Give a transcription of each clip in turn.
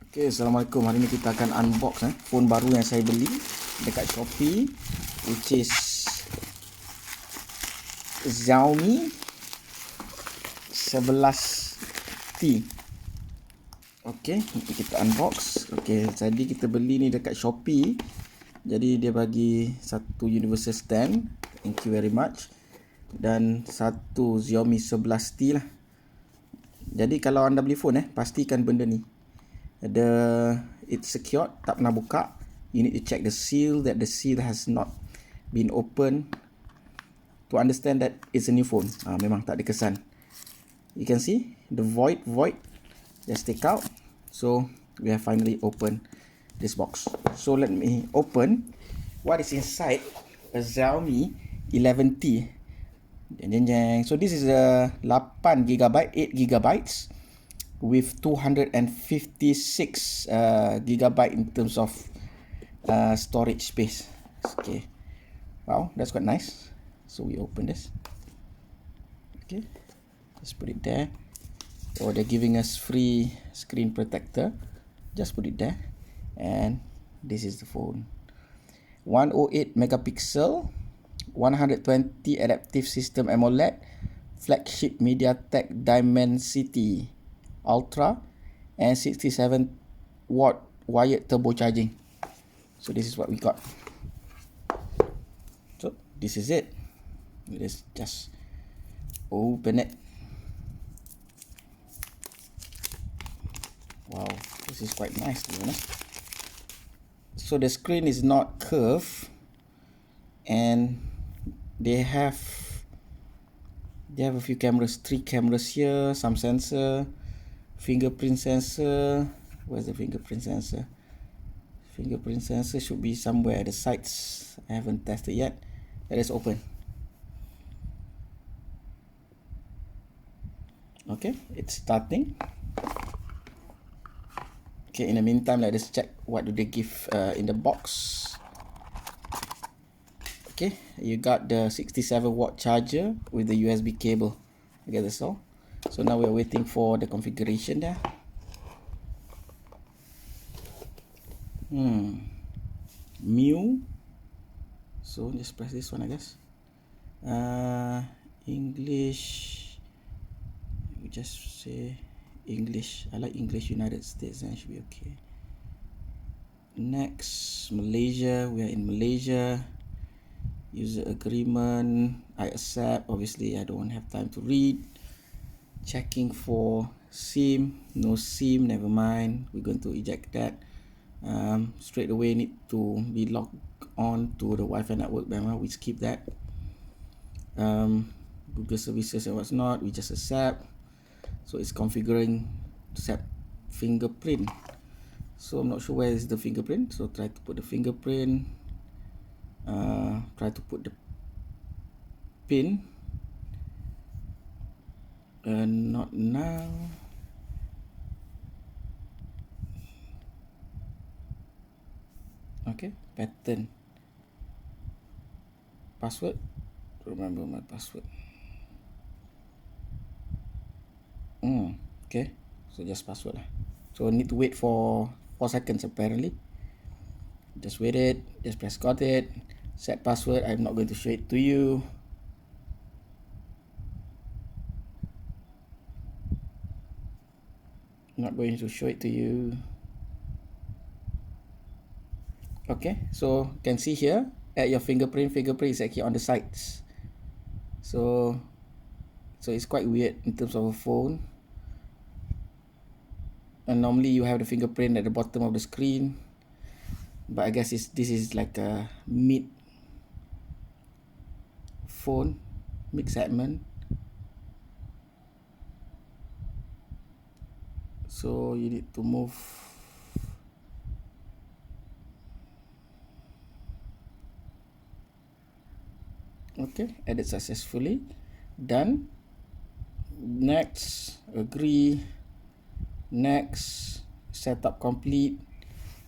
Okay, Assalamualaikum. Hari ni kita akan unbox phone baru yang saya beli dekat Shopee, which is Xiaomi 11T. Okay, kita unbox. Okay, jadi kita beli ni dekat Shopee. Jadi dia bagi satu universal stand. Thank you very much. Dan satu Xiaomi 11T lah. Jadi kalau anda beli phone pastikan benda ni it's secured, tak pernah buka. You need to check the seal, that the seal has not been opened to understand that it's a new phone. Memang tak ada kesan. You can see the void just take out. So we have finally opened this box. So let me open what is inside a Xiaomi 11T. So this is a 8GB, 8GB with 256 gigabyte in terms of storage space. Okay, wow, that's quite nice. So we open this. Okay, just put it there. Oh, they're giving us free screen protector. Just put it there. And this is the phone. 108 megapixel, 120 adaptive system AMOLED, flagship MediaTek Dimensity Ultra, and 67 watt wired turbocharging. So this is what we got. So this is it. Let's just open it. Wow, this is quite nice to be honest. So the screen is not curved, and they have a few cameras, 3 cameras here, some sensor, fingerprint sensor. Where's the fingerprint sensor? Fingerprint sensor should be somewhere at the sides. I haven't tested yet. Let us open. Okay, it's starting. Okay, in the meantime, let us check what do they give in the box. Okay, you got the 67 watt charger with the USB cable. I guess that's all. So now we're waiting for the configuration there. Mu. So just press this one, I guess. English. We just say English. I like English. United States, then should be okay. Next, Malaysia. We are in Malaysia. User agreement. I accept. Obviously, I don't have time to read. Checking for SIM. No SIM. Never mind. We're going to eject that. Straight away need to be logged on to the Wi-Fi network. We skip that. Google services and what's not, we just accept. So it's configuring set fingerprint. So I'm not sure where is the fingerprint. So try to put the fingerprint. Try to put the pin. Not now. Okay, pattern. Password. Remember my password. Okay, so just password lah. So need to wait for 4 seconds apparently. Just wait it. Just press got it. Set password. I'm not going to show it to you. Not going to show it to you. Okay, so you can see here at your fingerprint is actually on the sides. So it's quite weird in terms of a phone. And normally you have the fingerprint at the bottom of the screen, but I guess this is like a mid phone, mid segment. So you need to move. Okay, added successfully. Done. Next, agree. Next, setup complete.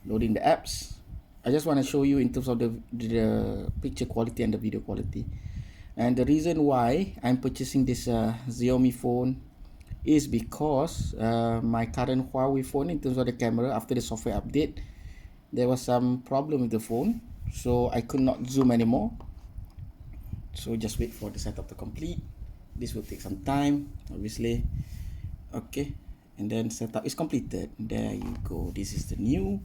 Loading the apps. I just want to show you in terms of the picture quality and the video quality. And the reason why I'm purchasing this Xiaomi phone is because my current Huawei phone, in terms of the camera, after the software update, there was some problem with the phone, so I could not zoom anymore. So just wait for the setup to complete. This will take some time, obviously. Okay, and then setup is completed. There you go. This is the new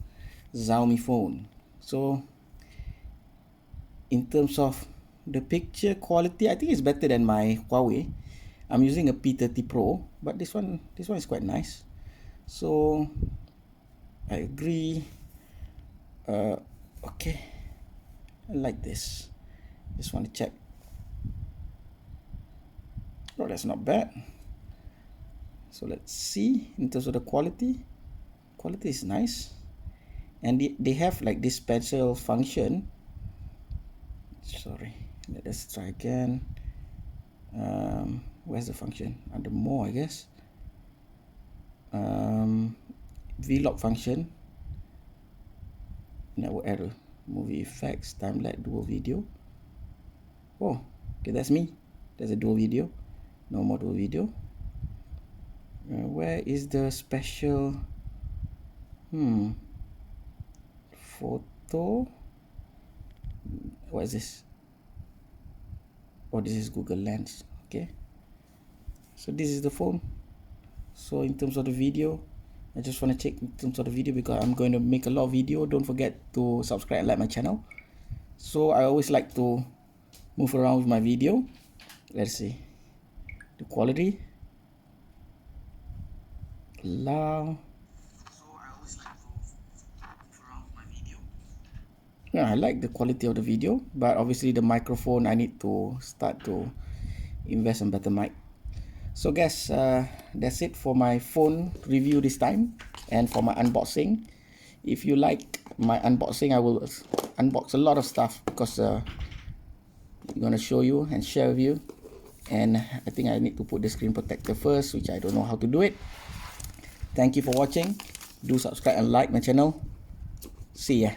Xiaomi phone. So in terms of the picture quality, I think it's better than my Huawei. I'm using a P30 Pro, but this one is quite nice. So I agree. Okay, I like this. Just want to check. Oh, that's not bad. So let's see in terms of the quality. Quality is nice, and they have like this special function. Sorry, let's try again. Where's the function? Under more, I guess. Vlog function. Network error. Movie effects. Time-lapse dual video. Oh, okay, that's me. There's a dual video. No more dual video. Where is the special photo? What is this? Oh, this is Google Lens. Okay, so this is the phone. So in terms of the video, I just want to check in terms of the video because I'm going to make a lot of video. Don't forget to subscribe and like my channel. So I always like to move around with my video. Let's see the quality. Allow. Yeah, I like the quality of the video, but obviously the microphone, I need to start to invest in better mic. So guys, that's it for my phone review this time and for my unboxing. If you like my unboxing, I will unbox a lot of stuff because I'm gonna show you and share with you. And I think I need to put the screen protector first, which I don't know how to do it. Thank you for watching. Do subscribe and like my channel. See ya.